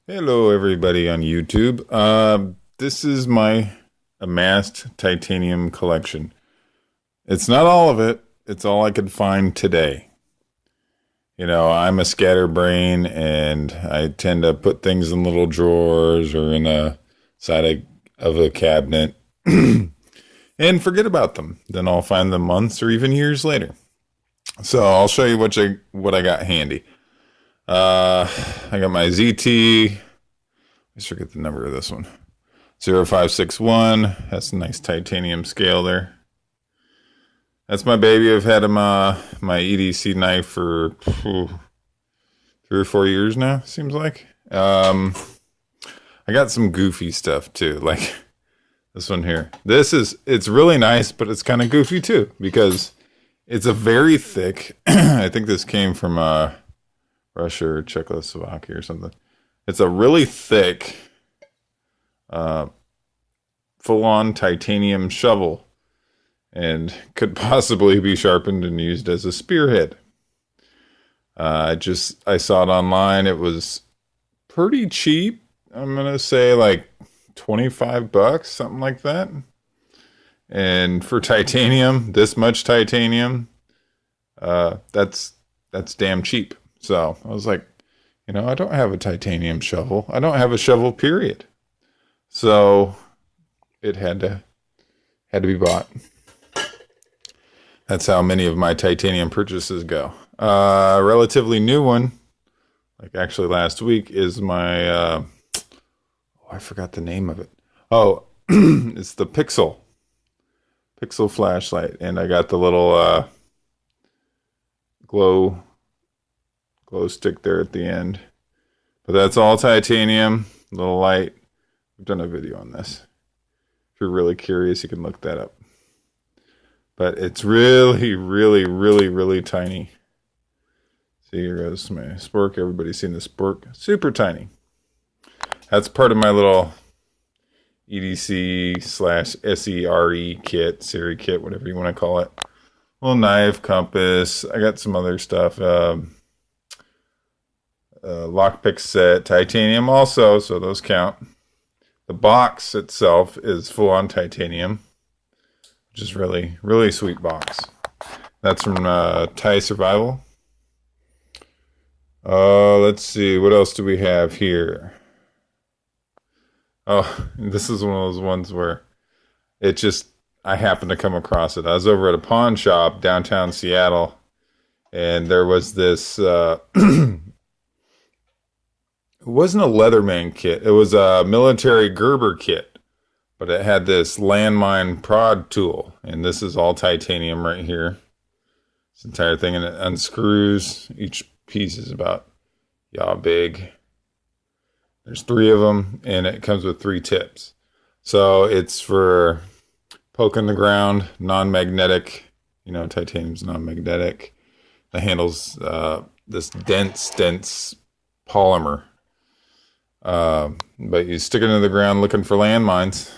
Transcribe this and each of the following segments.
Hello, everybody on YouTube. This is my amassed titanium collection. It's not all of it. It's all I could find today. You know, I'm a scatterbrain and I tend to put things in little drawers or in a side of a cabinet and forget about them. Then I'll find them months or even years later. So I'll show you what I got handy. I got my ZT. Let's forget the number of this one. 0561. That's a nice titanium scale there. That's my baby. I've had my EDC knife for 3 or 4 years now, seems like. I got some goofy stuff too, like this one here. It's really nice, but it's kind of goofy too, because it's a very thick, I think this came from Russia or Czechoslovakia or something. It's a really thick, full-on titanium shovel and could possibly be sharpened and used as a spearhead. I saw it online. It was pretty cheap. I'm gonna say like $25, something like that. And for titanium, this much titanium, that's damn cheap. So I was like, I don't have a titanium shovel. I don't have a shovel, period. So it had to be bought. That's how many of my titanium purchases go. A relatively new one, like actually last week, is my I forgot the name of it. Oh, it's the Pixel flashlight, and I got the little glow stick there at the end. But that's all titanium, little light. I've done a video on this. If you're really curious, you can look that up. But it's really, really, really, really tiny. See, here goes my spork. Everybody's seen the spork. Super tiny. That's part of my little EDC / SERE kit, Siri kit, whatever you want to call it. Little knife, compass. I got some other stuff. Lockpick set, titanium also, so those count. The box itself is full on titanium, which is really, really sweet box. That's from Thai Survival. Let's see, what else do we have here? Oh, this is one of those ones where I happened to come across it. I was over at a pawn shop downtown Seattle, and there was this, it wasn't a Leatherman kit. It was a military Gerber kit, but it had this landmine prod tool, and this is all titanium right here. This entire thing, and it unscrews. Each piece is about yaw big. There's 3 of them, and it comes with 3 tips. So it's for poking the ground, non-magnetic. Titanium's non-magnetic. The handle's this dense polymer. But you stick it into the ground looking for landmines.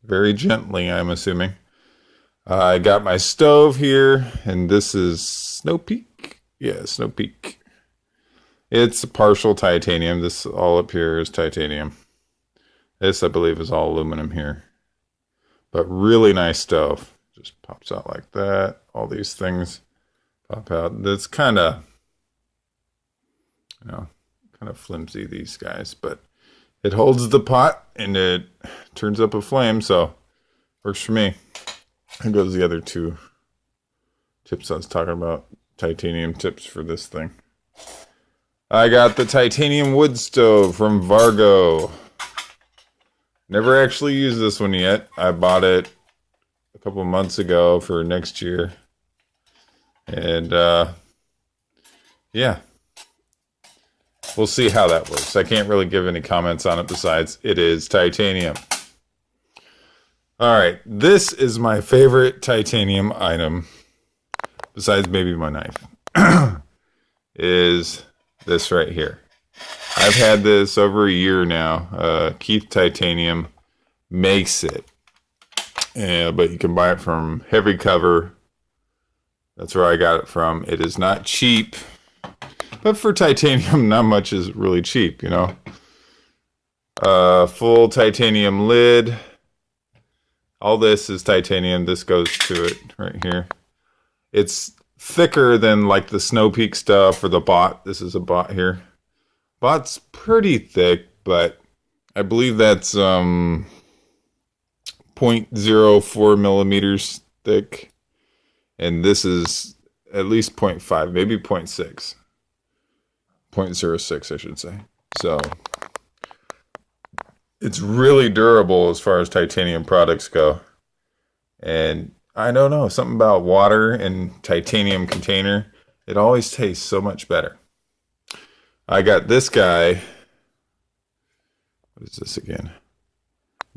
Very gently, I'm assuming. I got my stove here, and this is Snow Peak. Yeah, Snow Peak. It's partial titanium. This all up here is titanium. This, I believe, is all aluminum here. But really nice stove. Just pops out like that. All these things pop out. It's kind of, kind of flimsy, these guys, but it holds the pot and it turns up a flame, so works for me. Here goes the other 2 tips I was talking about. Titanium tips for this thing. I got the titanium wood stove from Vargo. Never actually used this one yet. I bought it a couple of months ago for next year. And yeah. We'll see how that works. I can't really give any comments on it besides it is titanium. All right, this is my favorite titanium item, besides maybe my knife, is this right here. I've had this over a year now. Keith Titanium makes it, but you can buy it from Heavy Cover. That's where I got it from. It is not cheap. But for titanium, not much is really cheap, Full titanium lid. All this is titanium. This goes to it right here. It's thicker than like the Snow Peak stuff or the bot. This is a bot here. Bot's pretty thick, but I believe that's 0.04 millimeters thick. And this is at least 0.5, maybe 0.6. 0.06, I should say. So it's really durable as far as titanium products go. And I don't know, something about water and titanium container, it always tastes so much better. I got this guy. What is this again?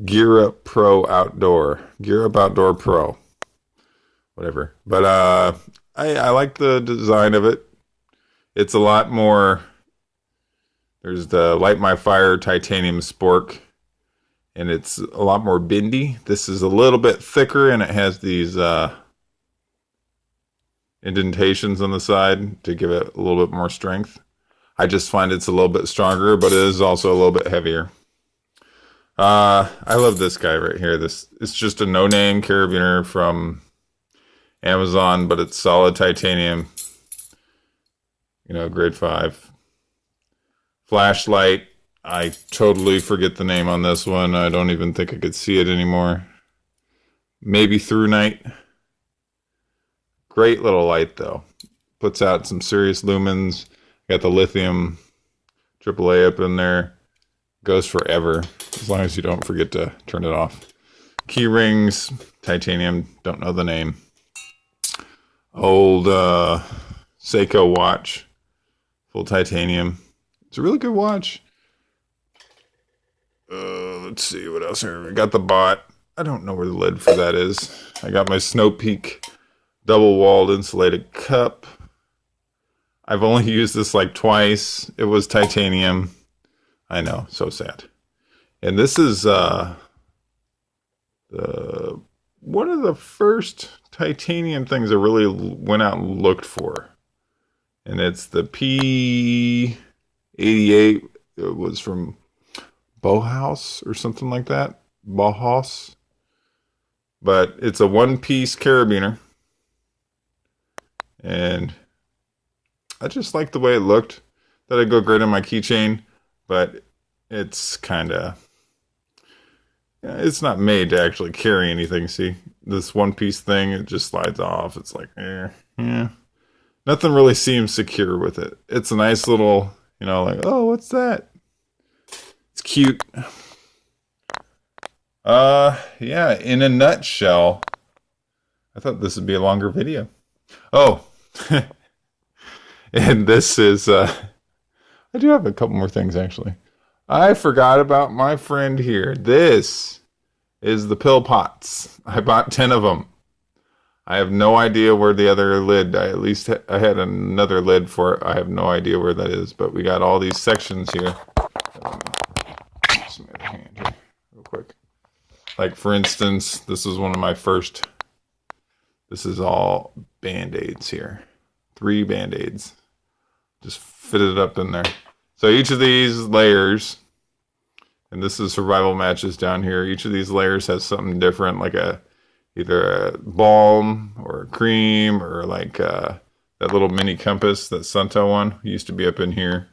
Gear Up Pro Outdoor. Gear Up Outdoor Pro. Whatever. But I like the design of it. It's a lot more. There's the Light My Fire titanium spork, and it's a lot more bendy. This is a little bit thicker, and it has these indentations on the side to give it a little bit more strength. I just find it's a little bit stronger, but it is also a little bit heavier. I love this guy right here. It's just a no-name carabiner from Amazon, but it's solid titanium. You know, grade 5. Flashlight. I totally forget the name on this one. I don't even think I could see it anymore. Maybe through night. Great little light though. Puts out some serious lumens. Got the lithium AAA up in there. Goes forever as long as you don't forget to turn it off. Key rings, titanium. Don't know the name. Old Seiko watch. Full titanium. It's a really good watch. Let's see what else here. I got the bot. I don't know where the lid for that is. I got my Snow Peak double-walled insulated cup. I've only used this like twice. It was titanium. I know, so sad. And this is one of the first titanium things I really went out and looked for. And it's the P88. It was from Bauhaus or something like that. Bauhaus. But it's a one-piece carabiner. And I just like the way it looked. That'd go great on my keychain. But it's kind of... it's not made to actually carry anything. See? This one-piece thing, it just slides off. It's like, yeah. Nothing really seems secure with it. It's a nice little, like, oh, what's that? It's cute. Yeah, in a nutshell, I thought this would be a longer video. Oh, and this is, I do have a couple more things, actually. I forgot about my friend here. This is the pill pots. I bought 10 of them. I have no idea where the other lid, I had another lid for it. I have no idea where that is, but we got all these sections here. Just move my hand here real quick. Like, for instance, this is one of my first. This is all Band-Aids here. 3 Band-Aids. Just fitted up in there. So each of these layers, and this is survival matches down here. Each of these layers has something different, like either a balm or a cream or like that little mini compass, that Sunto one used to be up in here.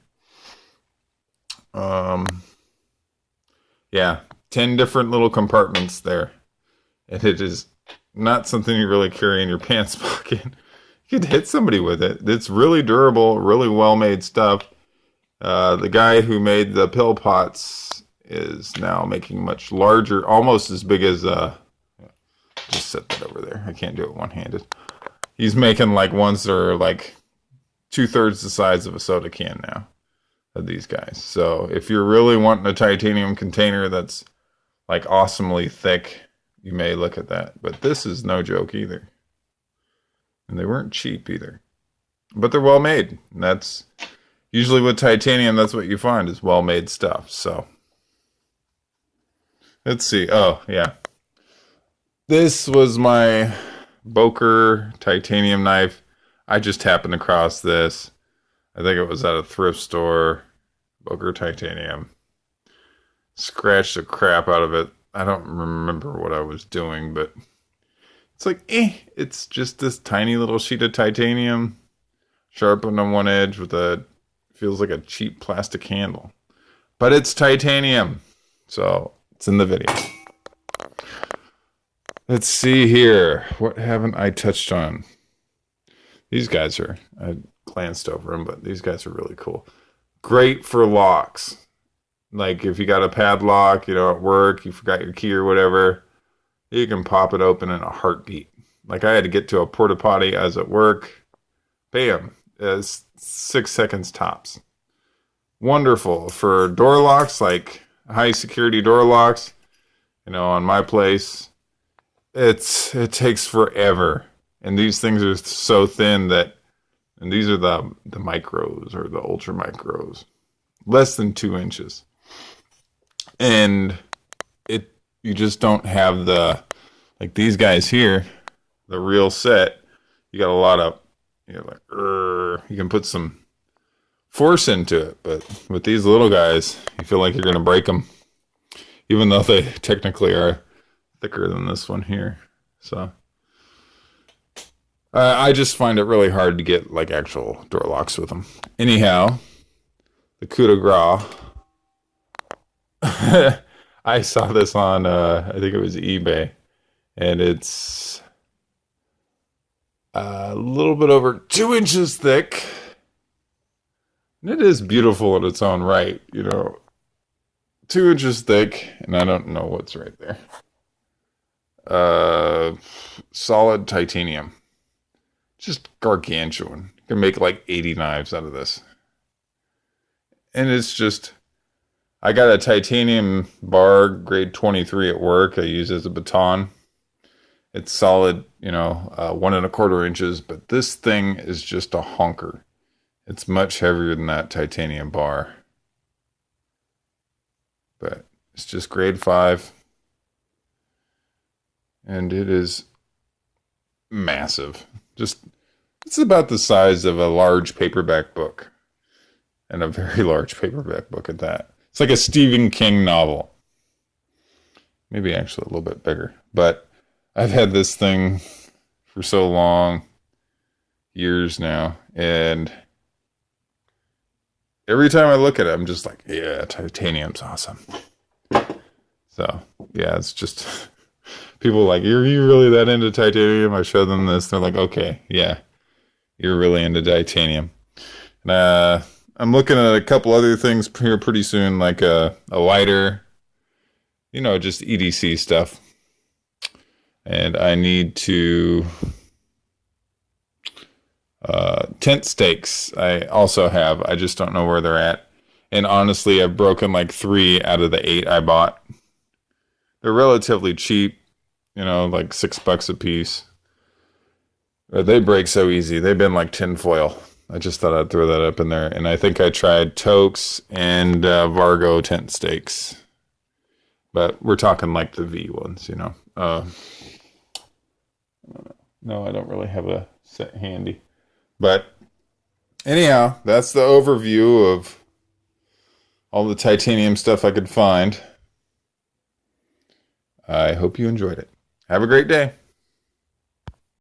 Yeah, 10 different little compartments there. And it is not something you really carry in your pants pocket. You could hit somebody with it. It's really durable, really well-made stuff. The guy who made the pill pots is now making much larger, almost as big as... just set that over there. I can't do it one-handed. He's making like ones that are like 2/3 the size of a soda can now of these guys. So if you're really wanting a titanium container that's like awesomely thick, you may look at that. But this is no joke either. And they weren't cheap either. But they're well made. And that's usually with titanium, that's what you find is well made stuff. So let's see. Oh, yeah. This was my Boker titanium knife. I just happened across this. I think it was at a thrift store. Boker titanium. scratched the crap out of it. I don't remember what I was doing, but it's like, it's just this tiny little sheet of titanium sharpened on one edge with feels like a cheap plastic handle. But it's titanium. So it's in the video. Let's see here. What haven't I touched on? These guys I glanced over them, but these guys are really cool. Great for locks. Like if you got a padlock, at work, you forgot your key or whatever, you can pop it open in a heartbeat. Like I had to get to a porta potty. I was at work. Bam. It's 6 seconds tops. Wonderful for door locks, like high security door locks. On my place, it takes forever. And these things are so thin and these are the micros or the ultra micros, less than 2 inches. And you just don't have like these guys here, the real set. You got a lot of, you can put some force into it, but with these little guys, you feel like you're going to break them, even though they technically are thicker than this one here. So I just find it really hard to get like actual door locks with them. Anyhow, the coup de grace. I saw this on, I think it was eBay, and it's a little bit over 2 inches thick. And it is beautiful in its own right, 2 inches thick, and I don't know what's right there. Solid titanium. Just gargantuan. You can make like 80 knives out of this. And it's just, I got a titanium bar, grade 23 at work. I use it as a baton. It's solid, 1¼ inches, but this thing is just a honker. It's much heavier than that titanium bar. But it's just grade 5. And it is massive. It's about the size of a large paperback book. And a very large paperback book at that. It's like a Stephen King novel. Maybe actually a little bit bigger. But I've had this thing for so long, years now, and every time I look at it, I'm just like, yeah, titanium's awesome. So, yeah, it's just, people are like, are you really that into titanium? I show them this. They're like, okay, yeah, you're really into titanium. And I'm looking at a couple other things here pretty soon, like a lighter, just EDC stuff. And I need to, tent stakes I also have. I just don't know where they're at. And honestly, I've broken like 3 out of the 8 I bought. They're relatively cheap, like $6 a piece. But they break so easy. They've been like tin foil. I just thought I'd throw that up in there. And I think I tried Tokes and Vargo tent stakes. But we're talking like the V ones, No, I don't really have a set handy. But anyhow, that's the overview of all the titanium stuff I could find. I hope you enjoyed it. Have a great day.